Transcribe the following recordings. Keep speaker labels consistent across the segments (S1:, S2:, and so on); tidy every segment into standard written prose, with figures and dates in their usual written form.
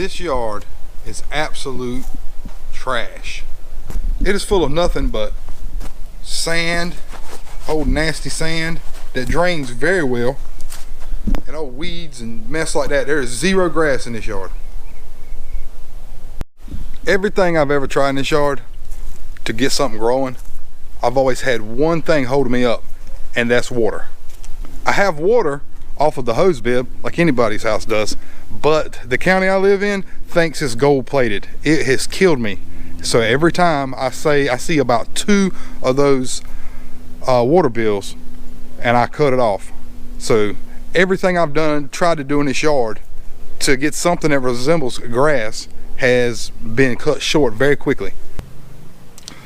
S1: This yard is absolute trash. It is full of nothing but sand, old nasty sand that drains very well, and old weeds and mess like that. There is zero grass in this yard. Everything I've ever tried in this yard to get something growing, I've always had one thing holding me up, and that's water. I have water off of the hose bib like anybody's house does, but the county I live in thinks it's gold plated. It has killed me. So every time I see about 2 of those water bills, and I cut it off. So everything I've tried to do in this yard to get something that resembles grass has been cut short very quickly.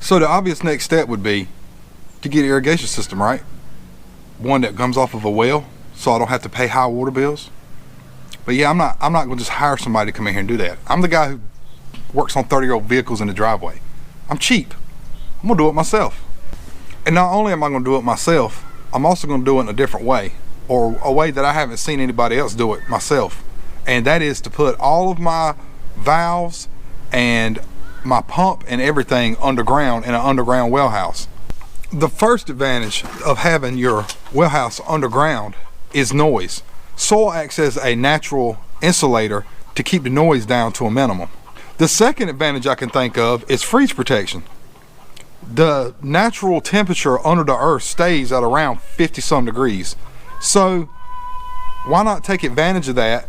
S1: So the obvious next step would be to get an irrigation system, right? One that comes off of a well, so I don't have to pay high water bills. But yeah, I'm not gonna just hire somebody to come in here and do that. I'm the guy who works on 30-year-old vehicles in the driveway. I'm cheap. I'm gonna do it myself. And not only am I gonna do it myself, I'm also gonna do it in a different way, or a way that I haven't seen anybody else do it myself. And that is to put all of my valves and my pump and everything underground in an underground well house. The first advantage of having your well house underground is noise. Soil acts as a natural insulator to keep the noise down to a minimum. The second advantage I can think of is freeze protection. The natural temperature under the earth stays at around 50-some degrees. So why not take advantage of that,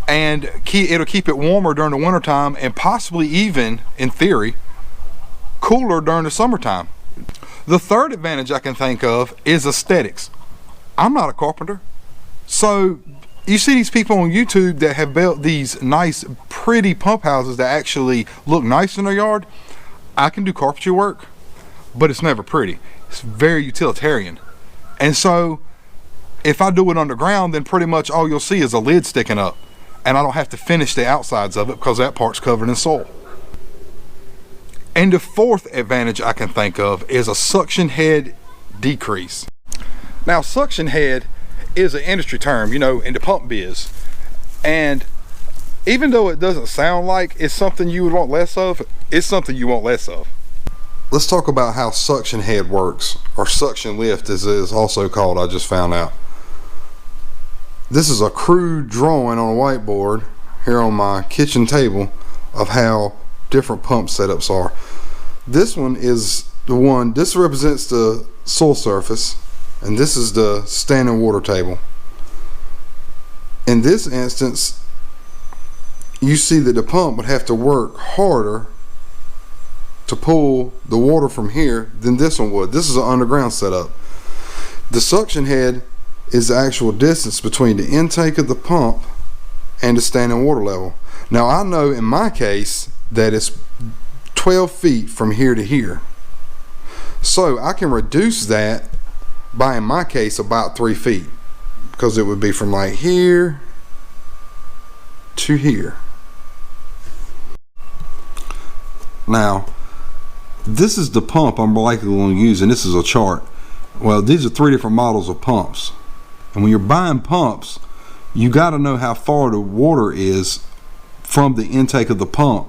S1: and it'll keep it warmer during the wintertime, and possibly even, in theory, cooler during the summertime. The third advantage I can think of is aesthetics. I'm not a carpenter. So you see these people on YouTube that have built these nice, pretty pump houses that actually look nice in their yard. I can do carpentry work, but it's never pretty. It's very utilitarian. And so if I do it underground, then pretty much all you'll see is a lid sticking up, and I don't have to finish the outsides of it because that part's covered in soil. And the fourth advantage I can think of is a suction head decrease. Now, suction head is an industry term, you know, in the pump biz. And even though it doesn't sound like it's something you would want less of, it's something you want less of. Let's talk about how suction head works, or suction lift as it is also called, I just found out. This is a crude drawing on a whiteboard here on my kitchen table of how different pump setups are. This one is the one, this represents the soil surface, and this is the standing water table. In this instance, you see that the pump would have to work harder to pull the water from here than this one would. This is an underground setup. The suction head is the actual distance between the intake of the pump and the standing water level. Now, I know in my case that it's 12 feet from here to here. So I can reduce that by, in my case, about 3 feet, because it would be from like here to here. Now, this is the pump I'm likely going to use, and this is a chart. Well, these are 3 different models of pumps. And when you're buying pumps, you got to know how far the water is from the intake of the pump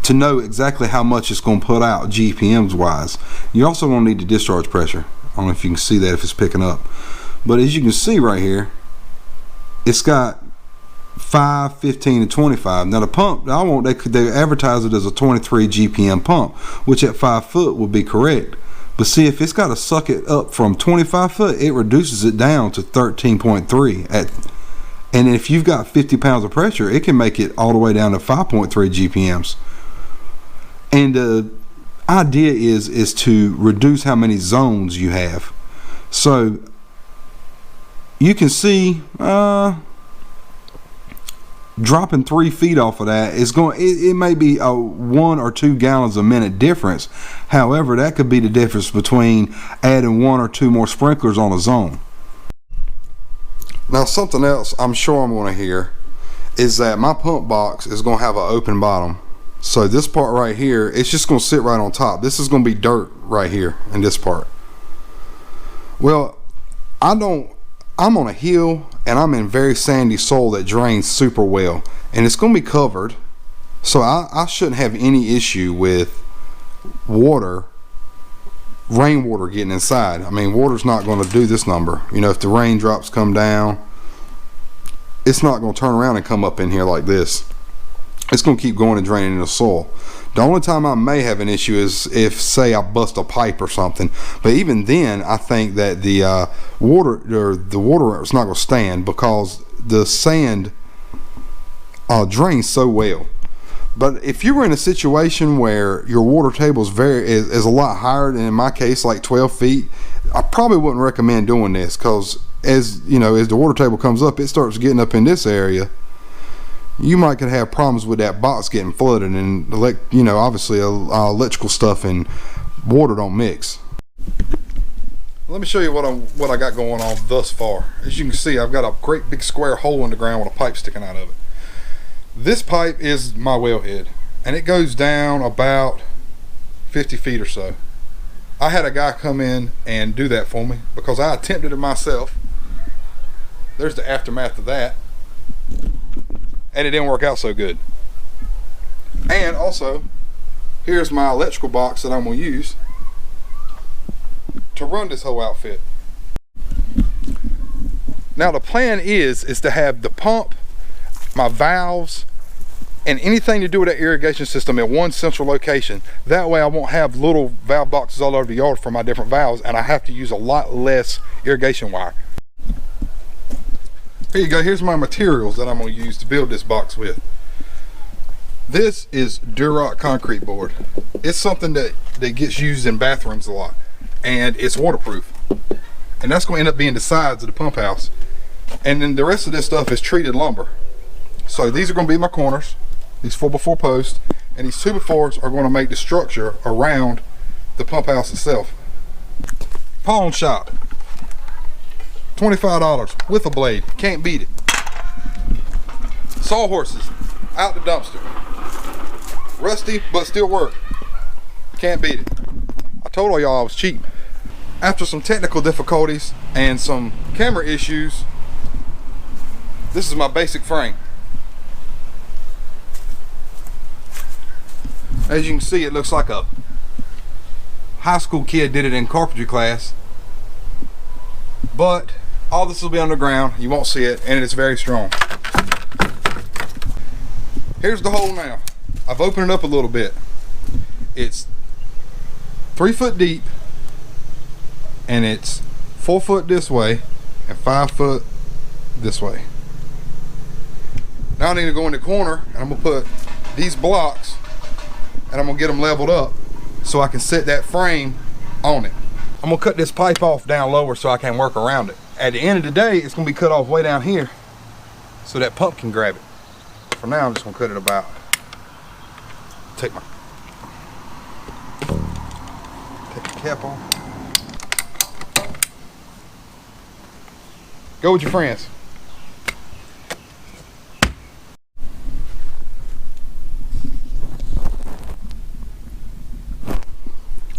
S1: to know exactly how much it's going to put out GPMs wise. You're also going to need the discharge pressure. I don't know if you can see that, if it's picking up. But as you can see right here, it's got 5, 15, and 25. Now the pump, they advertise it as a 23 GPM pump, which at 5 foot would be correct. But see, if it's got to suck it up from 25 foot, it reduces it down to 13.3. And if you've got 50 pounds of pressure, it can make it all the way down to 5.3 GPMs. And the idea is to reduce how many zones you have. So you can see dropping 3 feet off of that is going, it may be a 1 or 2 gallons a minute difference. However, that could be the difference between adding 1 or 2 more sprinklers on a zone. Now, something else I'm sure I'm going to hear is that my pump box is going to have an open bottom. So this part right here, it's just going to sit right on top. This is going to be dirt right here in this part. Well, I don't I'm on a hill and I'm in very sandy soil that drains super well, and it's going to be covered, so I shouldn't have any issue with rainwater getting inside. I mean, water's not going to do this number. You know, if the raindrops come down, it's not going to turn around and come up in here like this. It's going to keep going and draining the soil. The only time I may have an issue is if, say, I bust a pipe or something. But even then, I think that the water is not going to stand, because the sand drains so well. But if you were in a situation where your water table is a lot higher than, in my case, like 12 feet, I probably wouldn't recommend doing this, because as you know, as the water table comes up, it starts getting up in this area. You might could have problems with that box getting flooded, and obviously electrical stuff and water don't mix. Let me show you what I got going on thus far. As you can see, I've got a great big square hole in the ground with a pipe sticking out of it. This pipe is my wellhead, and it goes down about 50 feet or so. I had a guy come in and do that for me because I attempted it myself. There's the aftermath of that. And it didn't work out so good. And also, here's my electrical box that I'm going to use to run this whole outfit. Now the plan is to have the pump, my valves, and anything to do with that irrigation system in one central location. That way I won't have little valve boxes all over the yard for my different valves, and I have to use a lot less irrigation wire. Here you go, here's my materials that I'm going to use to build this box with. This is Durock concrete board. It's something that gets used in bathrooms a lot, and it's waterproof. And that's going to end up being the sides of the pump house. And then the rest of this stuff is treated lumber. So these are going to be my corners, these 4x4 posts, and these 2x4s are going to make the structure around the pump house itself. Pawn shop. $25 with a blade. Can't beat it. Sawhorses out the dumpster. Rusty but still work. Can't beat it. I told all y'all I was cheap. After some technical difficulties and some camera issues, this is my basic frame. As you can see, it looks like a high school kid did it in carpentry class, but all this will be underground, you won't see it, and it's very strong. Here's the hole now. I've opened it up a little bit. It's 3 foot deep, and it's 4 foot this way and 5 foot this way. Now I need to go in the corner, and I'm gonna put these blocks, and I'm gonna get them leveled up so I can set that frame on it. I'm gonna cut this pipe off down lower so I can work around it. At the end of the day, it's gonna be cut off way down here so that pump can grab it. For now, I'm just gonna cut it about. Take the cap off. Go with your friends.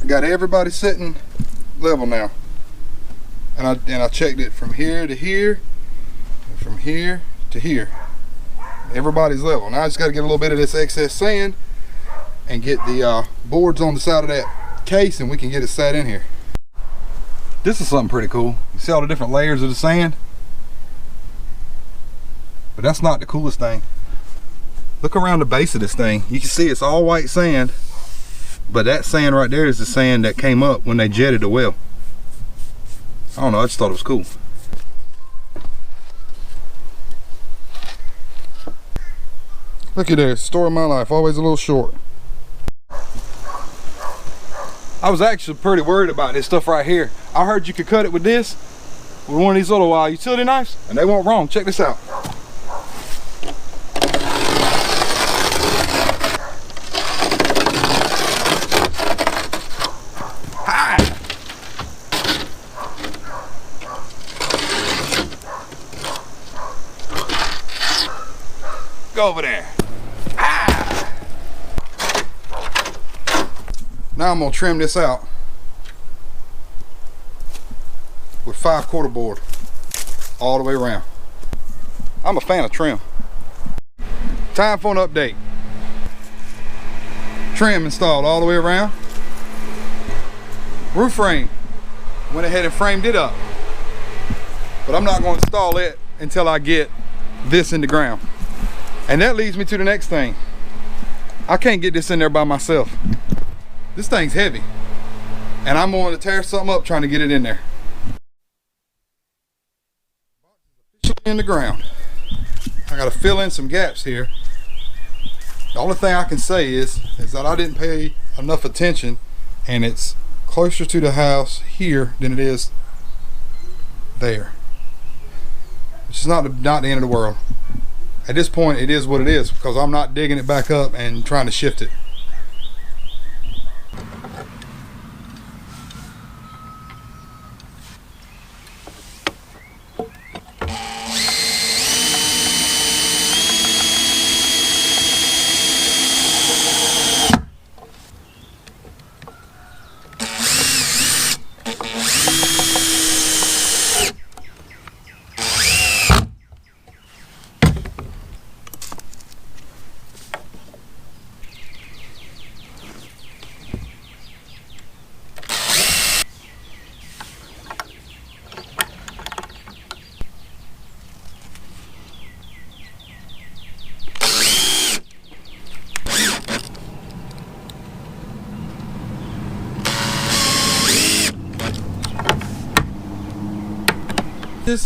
S1: I got everybody sitting level now. And I checked it from here to here, and from here to here. Everybody's level. Now I just got to get a little bit of this excess sand and get the boards on the side of that case, and we can get it set in here. This is something pretty cool. You see all the different layers of the sand? But that's not the coolest thing. Look around the base of this thing. You can see it's all white sand, but that sand right there is the sand that came up when they jetted the well. I don't know, I just thought it was cool. Look at this, story of my life, always a little short. I was actually pretty worried about this stuff right here. I heard you could cut it with this, with one of these little utility knives, and they weren't wrong. Check this out. Go over there. Ah. Now I'm gonna trim this out with 5/4 board. all the way around. I'm a fan of trim. Time for an update. Trim installed all the way around. Roof frame, went ahead and framed it up. But I'm not going to install it until I get this in the ground. And that leads me to the next thing. I can't get this in there by myself. This thing's heavy. And I'm going to tear something up trying to get it in there. In the ground. I got to fill in some gaps here. The only thing I can say is that I didn't pay enough attention, and it's closer to the house here than it is there. Which is not the end of the world. At this point, it is what it is, because I'm not digging it back up and trying to shift it.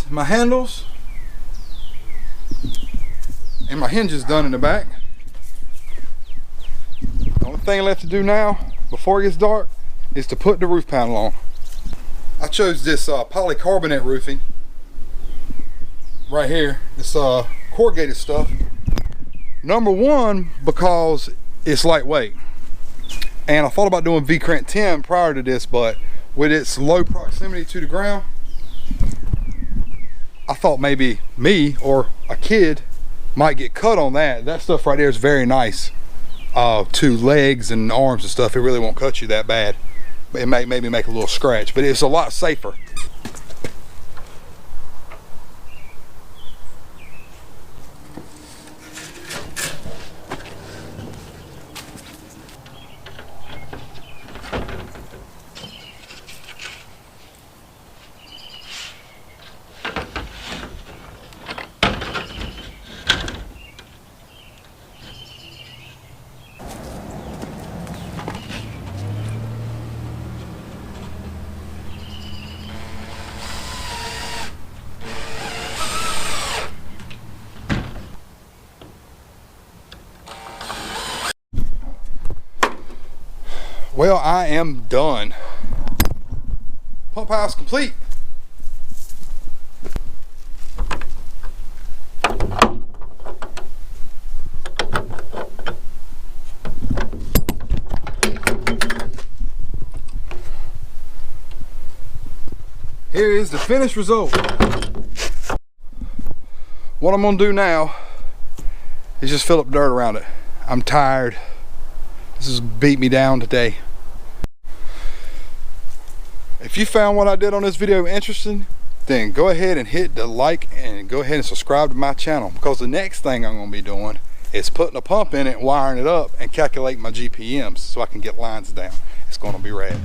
S1: My handles and my hinges done in the back. The only thing left to do now before it gets dark is to put the roof panel on. I chose this polycarbonate roofing right here. It's corrugated stuff. Number one, because it's lightweight, and I thought about doing V-Crant 10 prior to this, but with its low proximity to the ground, I thought maybe me or a kid might get cut on that. That stuff right there is very nice to legs and arms and stuff. It really won't cut you that bad. It may maybe make a little scratch, but it's a lot safer. Well, I am done. Pump house complete. Here is the finished result. What I'm gonna do now is just fill up dirt around it. I'm tired. This has beat me down today. If you found what I did on this video interesting, then go ahead and hit the like and go ahead and subscribe to my channel, because the next thing I'm going to be doing is putting a pump in it, wiring it up, and calculating my GPMs so I can get lines down. It's going to be rad.